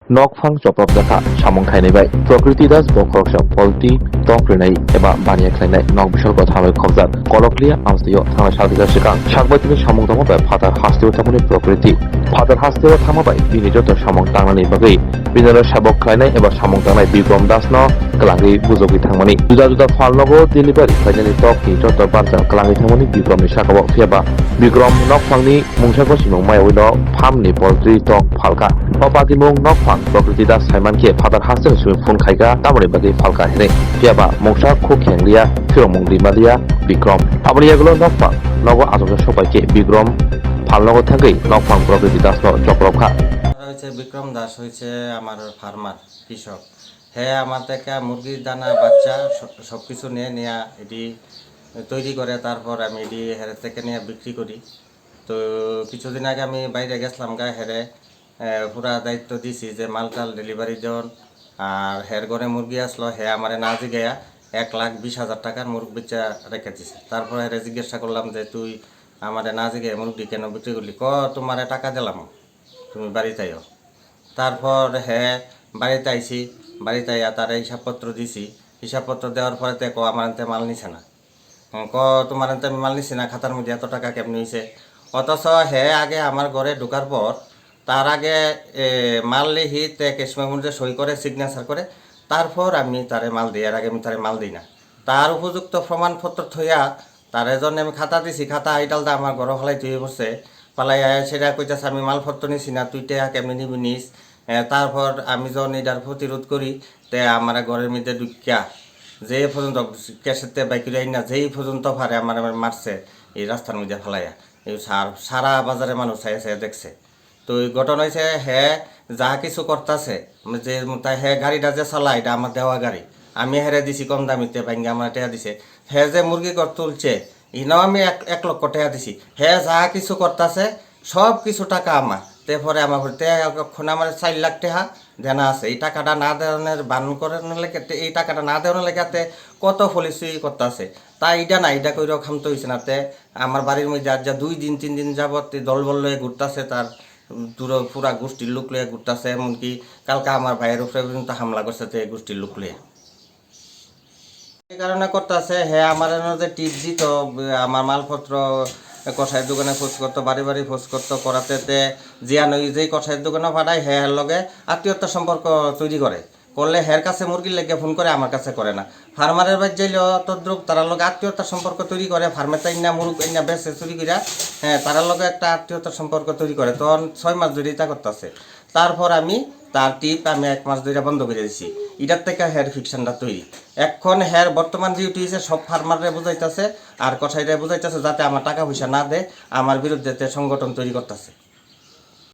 नकफां चपरब देखा सामं खायनाय प्रकृति दास बखरसा पलटी तंफ्रेनाय एबा बानिया खायनाय नक बिसर्ग थांनाय खबजात कलकलिया आमस्तियाव थांनाय सालबिगा सिगां सागबायतिनि सामं दामाबाय फादार हास्तियाव थांनाय प्रकृति फादार हास्तियाव थांबाय बिनि जत सामं तांनानै बागै बिनर साबक खायनाय एबा सामं तांनाय बिक्रम दासनो क्लांगै बुजगै थांमानि जुदा जुदा फालनगो डिलिभारि खायनायनि तकनि जत बारजा क्लांगै थांमानि बिक्रमनि सागाव फेबा बिक्रम नकफांनि मुंसाखौ सिमं मायावैनो फार्मनि पलट्रि तक फालका अपातिमुं नकफां प्रकृति दास साइमानके फादार हास्तियाव सिमं फुन खायगा तामरे बागै फालका हेने फेबा मुंसा खोखेंलिया फिरमं दैमालिया बिक्रम आबरियागुलो नकफां नगो आजोजा सबाइके बिक्रम फालनगो थागै नकफां प्रकृति दासनो चक्रखा হয়েছে বিক্রম দাস হয়েছে আমার ফার্মার কৃষক হ্যাঁ আমার থেকে মুরগির দানা বাচ্চা সব কিছু নিয়ে এটি তৈরি করে তারপর আমি এটি হেরে থেকে নিয়ে বিক্রি করি। তো কিছুদিন আগে আমি বাইরে গেছিলাম গা হেরে পুরা দায়িত্ব দিছি যে মালটাল ডেলিভারি দেন আর হের ঘরে মুরগি আসলো হ্যাঁ আমার না জিগাইয়া 1,20,000 টাকার মুরগ বেচা রেখে দিছে। তারপরে হেরে জিজ্ঞাসা করলাম যে তুই আমার না জিগাই মুরগি কেন বিক্রি করলি? তোমারে টাকা দিলাম তুমি বাড়িতে আইও। তারপর হ্যাঁ বাড়িতে আইছি, বাড়িতে আইয়া তার হিসাবপত্র দিছি, হিসাবপত্র দেওয়ার পরে আমার আনতে মাল নিছে না। তোমার আনতে আমি মাল নিছি না, খাতার মধ্যে এত টাকা কেমনি হয়েছে? অথচ হ্যাঁ আগে আমার ঘরে ঢোকার পর তার আগে মাল লিহি ক্যাশমের মধ্যে সই করে সিগনেচার করে তারপর আমি তারে মাল দিই। এর আগে আমি তারে মাল দিই না। তার উপযুক্ত প্রমাণপত্র থইয়া তার জন্য আমি খাতা দিছি, খাতা আইটালটা আমার ঘর হলাই তুই বসে পালাই সেটা কইতাছে আমি মালপত্র নিছি না, তুই টেয়া কেমনি নিবি নিস। তারপর আমি যখন এটার প্রতিরোধ করি আমার ঘরের মধ্যে ঢুকিয়া যেই পর্যন্ত ক্যাশেতে বাইক না যেই পর্যন্ত পারে আমার মারছে এই রাস্তার মধ্যে ফেলাইয়া। এই সারা বাজারে মানুষ চাইছে দেখছে। তো এই ঘটনা হয়েছে হ্যাঁ যা কিছু করতেছে যে তাই হ্যাঁ গাড়িটা যে চালা এটা আমার দেওয়া গাড়ি, আমি হেরে দিছি কম দামিতে ভাঙ্গে আমার টেয়া দিছে। হ্যাঁ যে মুরগি ঘর তুলছে ইনাও আমি 1 লক্ষ টাকা দিছি। হ্যাঁ যা কিছু করতেছে সব কিছু টাকা আমার তারপরে আমার এখন আমার 4 লাখ টাকা দেনা আছে। এই টাকাটা না দেওয়ার বান করানোর লেগে এই টাকাটা না দেওয়ার লেগাতে কত পলিসি করতেছে তাই এটা না এটা কইরাও খামতে হয়েছে না। আমার বাড়ির মধ্যে আর যা 2 দিন 3 দিন যাবত দলবল লয়ে ঘুরতেছে, তার পুরা গোষ্ঠীর লোক লয়ে ঘুরতেছে। এমনকি কালকে আমার ভাইয়ের উপরে পর্যন্ত হামলা করছে এই গোষ্ঠীর লোক লয়ে। এই কারণে করতেছে হ্যাঁ আমার যে টিপ দিত আমার মালপত্র কষাইয়ের দোকানে খোঁজ করতো, বাড়ি বাড়ি খোঁজ করতো করাতে জিয়ান যেই কষাইয়ের দোকানে পাঠায় হ্যাঁ লগে আত্মীয়তার সম্পর্ক তৈরি করলে হের কাছে মুরগির লেগে ফোন করে আমার কাছে করে না। ফার্মারের বাড়ি যাইলেও তদ্রুপ তারার লগে আত্মীয়তার সম্পর্ক তৈরি করে। ফার্মের তাই না মুরগ না বেছে চুরি করিয়া হ্যাঁ তারার লগে একটা আত্মীয়তার সম্পর্ক তৈরি করে। তখন 6 মাস ধরে এটা করতেছে। তারপর আমি তার টিপ আমি 1 মাস ধরে বন্ধ করে দিছি। এটার থেকে হেয়ার ফিকশনটা তৈরি। এখন হেয়ার বর্তমান ডিউটি হয়েছে সব ফার্মাররে বুঝাইতেছে আর কষাইরে বুঝাইতেছে যাতে আমার টাকা পয়সা না দেয়, আমার বিরুদ্ধে সংগঠন তৈরি করতেছে।